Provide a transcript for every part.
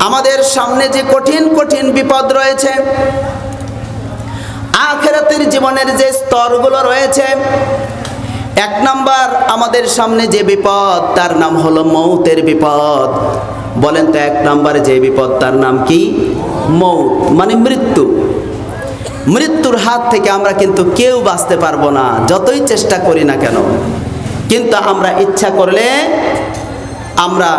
আমাদের সামনে যে কঠিন কঠিন বিপদ রয়েছে, আখিরাতের জীবনের যে স্তরগুলো রয়েছে, এক নাম্বার আমাদের সামনে যে বিপদ তার নাম হলো মৌতের বিপদ। বলেন তো এক নাম্বার যে বিপদ তার নাম কি? মৌত, মানে মৃত্যু। মৃত্যুর হাত থেকে আমরা কিন্তু কেউ বাঁচতে পারবো না, যতই চেষ্টা করি না কেন। কিন্তু আমরা ইচ্ছা করলে আমরা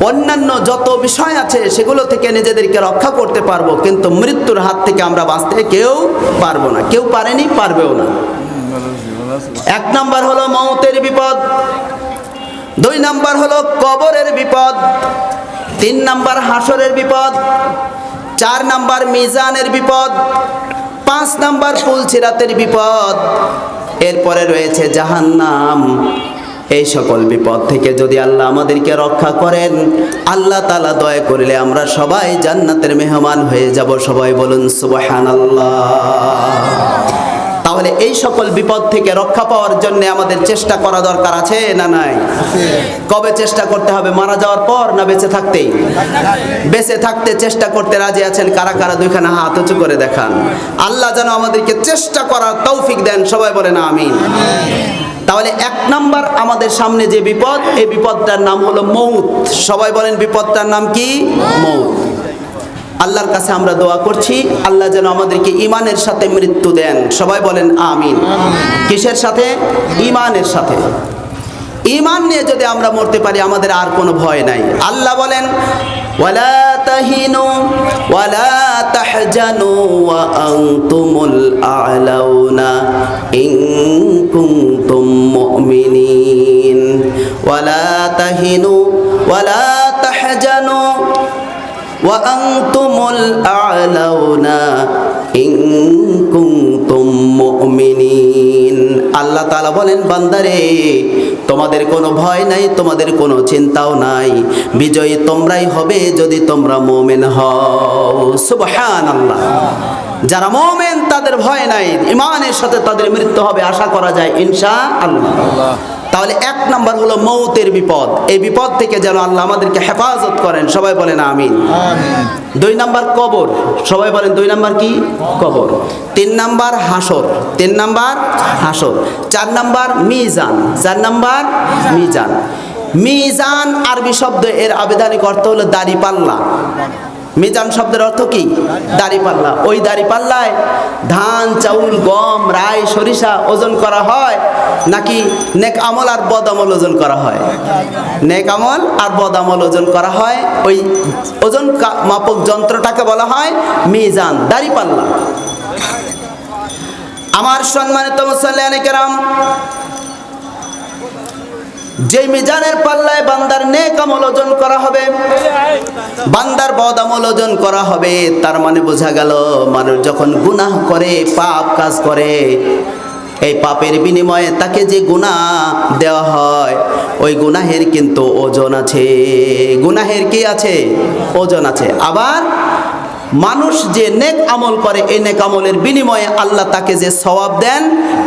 অন্যান্য যত বিষয় আছে সেগুলো থেকে নিজেদেরকে রক্ষা করতে পারবো, কিন্তু মৃত্যুর হাত থেকে আমরা বাঁচতে কেউ পারবো না, কেউ পারেনি, পারবেও না। এক নাম্বার হলো মৌতের বিপদ, দুই নাম্বার হলো কবরের বিপদ, তিন নাম্বার হাসরের বিপদ, চার নাম্বার মিজানের বিপদ, পাঁচ নাম্বার পুলসিরাতের বিপদ, এরপরে রয়েছে জাহান্নাম। এই সকল বিপদ থেকে যদি আল্লাহ আমাদেরকে রক্ষা করেন, আল্লাহ তাআলা দয়া করলে আমরা সবাই জান্নাতের মেহমান হয়ে যাব। সবাই বলুন সুবহানাল্লাহ। তাহলে এই সকল বিপদ থেকে রক্ষা পাওয়ার জন্য আমাদের চেষ্টা করা দরকার আছে না নাই? কবে চেষ্টা করতে হবে? মারা যাওয়ার পর না বেঁচে থাকতেই? বেঁচে থাকতে চেষ্টা করতে রাজি আছেন কারা কারা? দুইখানা হাত উঁচু করে দেখান। আল্লাহ যেন আমাদেরকে চেষ্টা করার তৌফিক দেন। সবাই বলেন আমিন। তাহলে এক নাম্বার আমাদের সামনে যে বিপদ, এই বিপদটার নাম হলো মৌত। সবাই বলেন বিপদটার নাম কি? মৌত। আল্লাহর কাছে আমরা দোয়া করছি, আল্লাহ যেন আমাদেরকে ঈমানের সাথে মৃত্যু দেন। সবাই বলেন আমিন। কিসের সাথে? ঈমানের সাথে। ঈমান নিয়ে যদি আমরা মরতে পারি আমাদের আর কোনো ভয় নাই। আল্লাহ বলেন ওয়ালা তাহিনু ওয়ালা তাহজানু ওয়া আনতুমুল আ'লাউনা ইন কুনতুম মুমিনিন। ওয়ালা তাহিনু ওয়ালা তাহজানু ওয়া আনতুমুল আ'লাউনা ইন কুনতুম মুমিনিন। আল্লাহ তাআলা বলেন বান্দারে তোমাদের কোনো ভয় নাই, তোমাদের কোনো চিন্তাও নাই, বিজয়ী তোমরাই হবে যদি তোমরা মুমিন হও। সুবহানাল্লাহ। যারা মুমিন তাদের ভয় নাই, ঈমানের সাথে তাদের মৃত্যু হবে আশা করা যায় ইনশাআল্লাহ। তাহলে এক নাম্বার হলো মৌতের বিপদ। এই বিপদ থেকে যেন আল্লাহ আমাদেরকে হেফাজত করেন। সবাই বলেন আমিন। দুই নাম্বার কবর। সবাই বলেন দুই নাম্বার কি? কবর। তিন নাম্বার হাসর। তিন নাম্বার হাসর। চার নাম্বার মিজান। চার নাম্বার মিজান। মিজান আরবি শব্দ, এর আবিধানিক অর্থ হলো দাড়িপাল্লা। মিজান শব্দের অর্থ কি? দাড়িপাল্লা। ওই দাড়িপাল্লায় ধান, চাউল, গম, রাই, সরিষা ওজন করা হয় নাকি নেক আমল আর বদ আমল ওজন করা হয়? নেক আমল আর বদ আমল ওজন করা হয়। ওই ওজন মাপক যন্ত্রটাকে বলা হয় মিজান, দাড়িপাল্লা। আমার সম্মানিত মুসল্লিয়ানে কেরাম, যে মিজানের পাল্লায় বান্দার নেক আমল ওজন করা হবে, বান্দার বদ আমল ওজন করা হবে, তার মানে বোঝা গেল মানুষ যখন গুনাহ করে, পাপ কাজ করে, এই পাপের বিনিময়ে তাকে যে গুনাহ দেওয়া হয় ওই গুনাহের কিন্তু ওজন আছে। গুনাহের কি আছে? ওজন আছে। আবার মানুষ যে নেক আমল করে এই নেক আমলের বিনিময়ে আল্লাহ তাকে যে সওয়াব দেন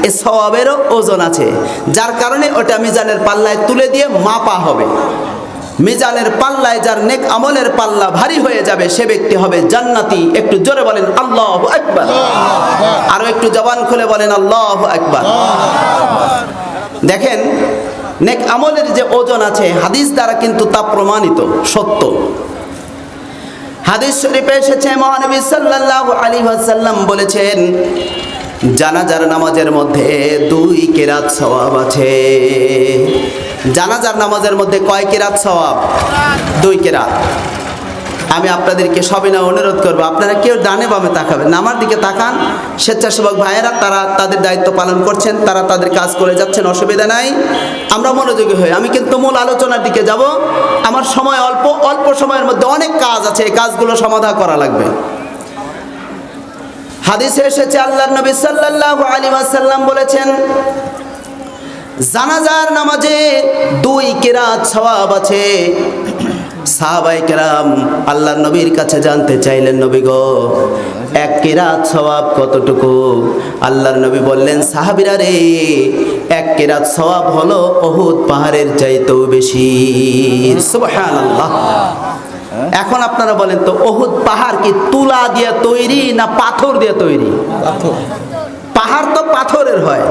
এই সওয়াবেরও ওজন আছে, যার কারণে ওটা মিজানের পাল্লায় তুলে দিয়ে মাপা হবে। মিজানের পাল্লায় যার নেক আমলের পাল্লা ভারী হয়ে যাবে সে ব্যক্তি হবে জান্নাতি। একটু জোরে বলেন আল্লাহু আকবার। আরো একটু জবান খুলে বলেন আল্লাহু আকবার। দেখেন নেক আমলের যে ওজন আছে হাদিস দ্বারা কিন্তু তা প্রমাণিত সত্য। হাদিস শরীফে এসেছে মহানবী সাল্লাল্লাহু আলাইহি ওয়াসাল্লাম বলেছেন জানাজার নামাজের মধ্যে 2 কিরাত সওয়াব আছে। জানাজার নামাজের মধ্যে কয় কিরাত সওয়াব? 2 কিরাত। আমি আপনাদেরকে সবিনয় অনুরোধ করব, আপনারা কেউ ডানে বামে তাকাবেন না, আমার দিকে তাকান। স্বেচ্ছাসেবক ভাইয়েরা তারা তাদের দায়িত্ব পালন করছেন, তারা তাদের কাজ করে যাচ্ছেন, অসুবিধা নাই। আমরা মনোযোগী হই। আমি কিন্তু মূল আলোচনার দিকে যাব। আমার সময় অল্প, অল্প সময়ের মধ্যে অনেক কাজ আছে, এই কাজগুলো সমাধা করা লাগবে। হাদিসে এসেছে আল্লাহর নবী সাল্লাল্লাহু আলাইহি ওয়াসাল্লাম বলেছেন জানাজার নামাজে 2 কিরাত সওয়াব আছে। সাহাবায়ে কেরাম আল্লাহর নবীর কাছে জানতে চাইলেন, নবী গো 1 কিরাত সওয়াব কতটুকু? আল্লাহর নবী বললেন সাহাবীরা রে 1 কিরাত সওয়াব হলো উহুদ পাহাড়ের চাইতেও বেশি। সুবহানাল্লাহ। এখন আপনারা বলেন তো উহুদ পাহাড় কি তুলা দিয়ে তৈরি না পাথর দিয়ে তৈরি? পাহাড় তো পাথরের হয়।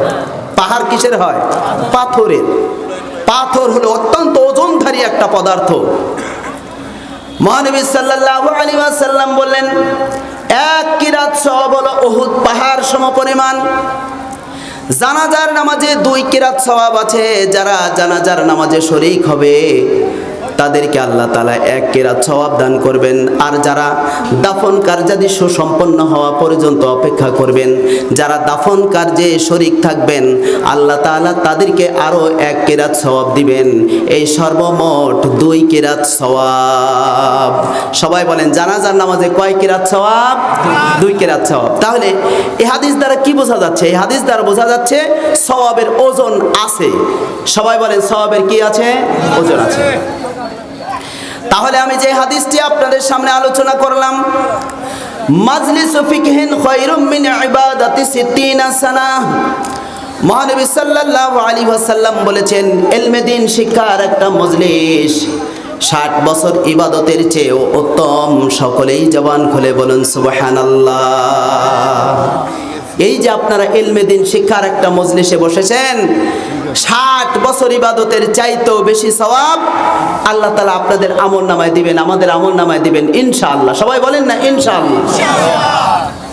পাহাড় কিসের হয়? পাথরের। পাথর হলো অত্যন্ত ওজনধারী একটা পদার্থ। মহানবী সাল্লাল্লাহু আলাইহি ওয়াসাল্লাম বললেন, এক কিরাত সওয়াব হলো উহুদ পাহাড় সমপরিমাণ। জানাজার নামাজে 2 কিরাত সওয়াব আছে। যারা জানাজার নামাজে শরীক হবে তাদেরকে আল্লাহ তাআলা 1 কিরাত সওয়াব দান করবেন। আর যারা দাফন কার্যাদি সুসম্পন্ন হওয়া পর্যন্ত অপেক্ষা করবেন, যারা দাফন কার্যে শরীক থাকবেন, আল্লাহ তাআলা তাদেরকে আরো 1 কিরাত সওয়াব দিবেন। এই সর্বমোট 2 কিরাত সওয়াব। সবাই বলেন জানাজার নামাজে কয় কিরাত সওয়াব? 2 কিরাত সওয়াব। তাহলে এই হাদিস দ্বারা কি বোঝা যাচ্ছে? এই হাদিস দ্বারা বোঝা যাচ্ছে সওয়াবের ওজন আছে। সবাই বলেন সওয়াবের কি আছে? ওজন আছে। তাহলে আমি যে হাদিসটি আপনাদের সামনে আলোচনা করলাম, মাজলিসু ফিকহিন খায়রুম মিন ইবাদাতি 60 সানা। মহানবী সাল্লাল্লাহু আলাইহি ওয়াসাল্লাম বলেছেন, ইলমে দ্বীন শিক্ষার একটা মজলিস 60 বছর ইবাদতের চেয়ে উত্তম। সকলেই জবান খুলে বলুন সুবহানাল্লাহ। এই যে আপনারা ইলমে দ্বীন শিক্ষার একটা মজলিসে বসেছেন, 60 বছর ইবাদতের চাইতেও বেশি সওয়াব আল্লাহ তাআলা আপনাদের আমলনামায় দিবেন, আমাদের আমলনামায় দিবেন ইনশাআল্লাহ। সবাই বলেন না ইনশাআল্লাহ।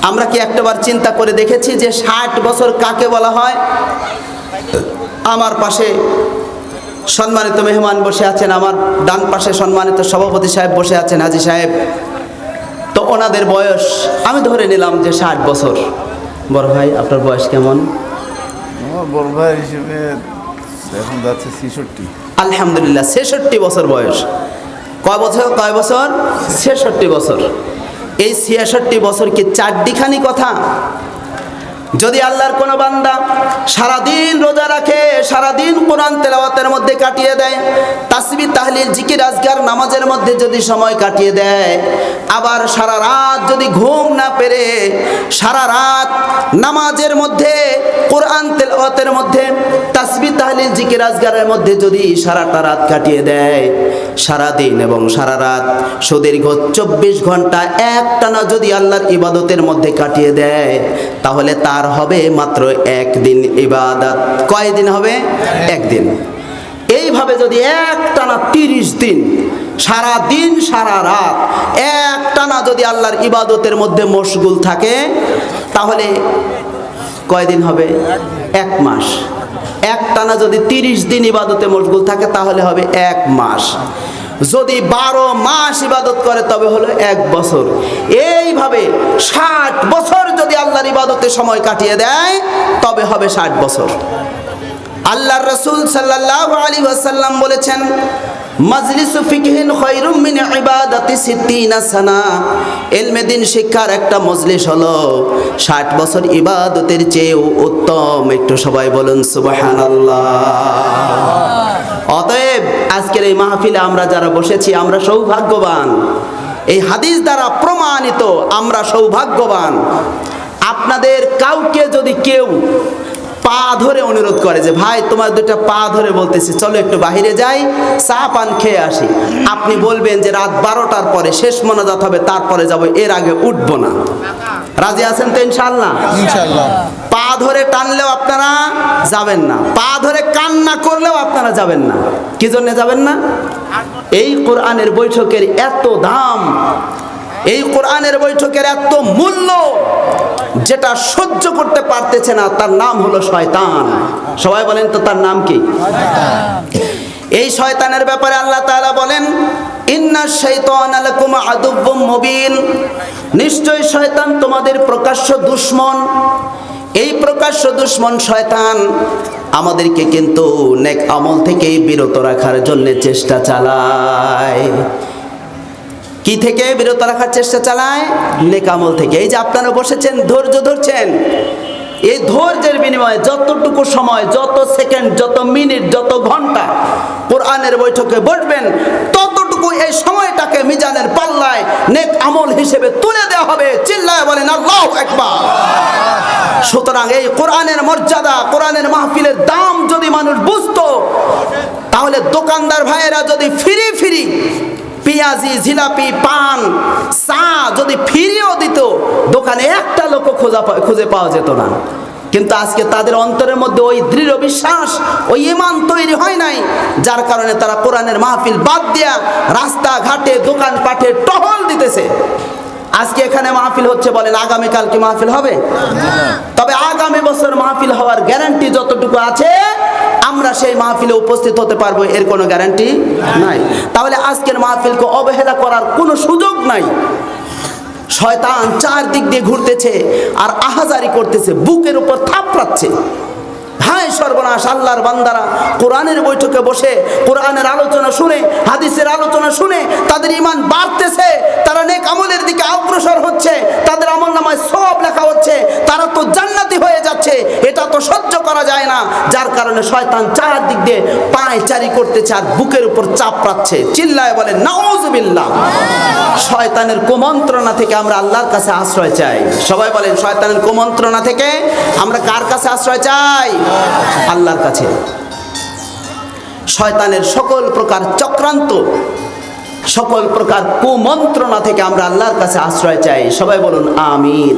আমরা কি একটাবার চিন্তা করে দেখেছি যে 60 বছর কাকে বলা হয়? আমার পাশে সম্মানিত মেহমান বসে আছেন, আমার ডান পাশে সম্মানিত সভাপতি সাহেব বসে আছেন, হাজী সাহেব। তো ওনাদের বয়স আমি ধরে নিলাম যে 60 বছর। বড় ভাই আপনার বয়স কেমন? আমার বড় ভাই হিসেবে এখন যাচ্ছে 66। আলহামদুলিল্লাহ, 66 বছর বয়স। কয় বছর? 66 বছর। এই 66 বছর কি চারটিখানি কথা? যদি আল্লাহর কোনো বান্দা সারাদিন রোজা রাখে, সারাদিন কোরআন তেলাওয়াতের মধ্যে কাটিয়ে দেয়, তাসবিহ তাহলিল জিকির আজকার নামাজের মধ্যে যদি সময় কাটিয়ে দেয়, আবার সারা রাত যদি ঘুম না পেরে সারা রাত নামাজের মধ্যে কোরআন তেলাওয়াতের মধ্যে তাসবিহ তাহলিল জিকির আজকারের মধ্যে যদি সারাটা রাত কাটিয়ে দেয়, সারা দিন এবং সারা রাত সুদীর্ঘ 24 ঘন্টা একটানা যদি আল্লাহর ইবাদতের মধ্যে কাটিয়ে দেয়, তাহলে তার হবে মাত্র 1 দিন ইবাদত। কয় দিন হবে? 1 দিন। এইভাবে যদি একটানা 30 দিন সারা দিন সারা রাত একটানা যদি আল্লাহর ইবাদতের মধ্যে মশগুল থাকে, তাহলে কয় দিন হবে? 1 মাস। একটানা যদি 30 দিন ইবাদতে মশগুল থাকে তাহলে হবে 1 মাস। যদি 12 মাস ইবাদত করে তবে হলো 1 বছর। এইভাবে 60 বছর যদি আল্লাহর ইবাদতে সময় কাটিয়ে দেয় তবে হবে 60 বছর। আল্লাহর রাসূল সাল্লাল্লাহু আলাইহি ওয়াসাল্লাম বলেছেন, মাজলিসু ফিকহিন খায়রুম মিন ইবাদাতি 60 সানা। ইলমে দ্বীন শিক্ষার একটা মজলিস হলো 60 বছর ইবাদতের চেয়েও উত্তম। একটু সবাই বলুন সুবহানাল্লাহ। অতএব আজকের এই মাহফিলে আমরা যারা বসেছি আমরা সৌভাগ্যবান। এই হাদিস দ্বারা প্রমাণিত আমরা সৌভাগ্যবান। আপনাদের কাউকে যদি কেউ পা ধরে অনুরোধ করে যে ভাই তোমার 2টা পা ধরে বলতেছি চলো একটু বাহিরে যাই, চা পান খেয়ে আসি, আপনি বলবেন যে রাত 12টার পরে শেষ মোনাজাত হবে, তারপরে যাব, এর আগে উঠবো না। রাজি আছেন তো ইনশাআল্লাহ? ইনশাআল্লাহ। পা ধরে টানলেও আপনারা যাবেন না, পা ধরে কান্না করলেও আপনারা যাবেন না। কি জন্য যাবেন না? এই কোরআনের বৈঠকের এত দাম, এই কোরআনের বৈঠকের এত মূল্য, যেটা সহ্য করতে পারতেছে না তার নাম হলো শয়তান। সবাই বলেন তো তার নাম কি? এই শয়তানের ব্যাপারে আল্লাহ তাআলা বলেন, ইন্নাশ শাইতানা লাকুম আদুব্বুম মুবিন। নিশ্চয় শয়তান তোমাদের প্রকাশ্য দুশমন। এই প্রকাশ্য দুশমন শয়তান আমাদেরকে কিন্তু নেক আমল থেকে বিরত রাখার জন্য চেষ্টা চালায়। কি থেকে বিরত রাখার চেষ্টা চালায়? নেক আমল থেকে। এই যে আপনারা বসেছেন, ধৈর্য ধরছেন, এই ধৈর্যের বিনিময়ে যতটুকু সময়, যত সেকেন্ড, যত মিনিট, যত ঘন্টা কোরআনের বৈঠকে বসবেন, ততটুকু এই সময়টাকে মিজানের পাল্লায় নেক আমল হিসেবে তুলে দেওয়া হবে। চিল্লায় বলেন আল্লাহু আকবার। সুতরাং এই কোরআনের মর্যাদা, কোরআনের মাহফিলের দাম যদি মানুষ বুঝতো, তাহলে দোকানদার ভাইয়েরা যদি ফ্রি ফ্রি পেঁয়াজ পেঁয়াজি, জিলাপি, পান, চা যদি ফিরিয়েও দিত, দোকানে একটা লোক খুঁজে পাওয়া যেত না। কিন্তু আজকে তাদের অন্তরের মধ্যে ওই দৃঢ় বিশ্বাস, ওই ঈমান তৈরি হয় নাই, যার কারণে তারা কোরআনের মাহফিল বাদ দিয়া রাস্তাঘাটে দোকানপাটে টহল দিতেছে। আজকে এখানে মাহফিল হচ্ছে, বলেন আগামীকাল কি মাহফিল হবে? তবে আগামী বছর মাহফিল হওয়ার গ্যারান্টি যতটুকু আছে, আমরা সেই মাহফিলে উপস্থিত হতে পারবো এর কোনো গ্যারান্টি নাই। তাহলে আজকের মাহফিলকে অবহেলা করার কোনো সুযোগ নাই। শয়তান চারদিক দিয়ে ঘুরতেছে আর আহাজারি করতেছে, বুকের উপর থাপড়াচ্ছে। হায় সর্বনাশ! আল্লাহর বান্দারা কোরআনের বৈঠকে বসে কোরআনের আলোচনা শুনে, হাদিসের আলোচনা শুনে তাদের ঈমান বাড়তেছে, তারা নেক আমলের দিকে অগ্রসর হচ্ছে, তাদের আমলনামায় সওয়াব লেখা হচ্ছে, তারা তো জান্নাতি হয়ে যাচ্ছে। এটা তো সহ্য করা যায় না, যার কারণে শয়তান চারদিক দিয়ে পায়চারি করতেছে আর বুকের উপর চাপড়াচ্ছে। চিল্লায় বলেন নাউজুবিল্লাহ। শয়তানের কুমন্ত্রণা থেকে আমরা আল্লাহর কাছে আশ্রয় চাই। সবাই বলেন, শয়তানের কুমন্ত্রণা থেকে আমরা কার কাছে আশ্রয় চাই? আল্লাহর কাছে। শয়তানের সকল প্রকার চক্রান্ত, সকল প্রকার কুমন্ত্রণা থেকে আমরা আল্লাহর কাছে আশ্রয় চাই। সবাই বলুন আমিন।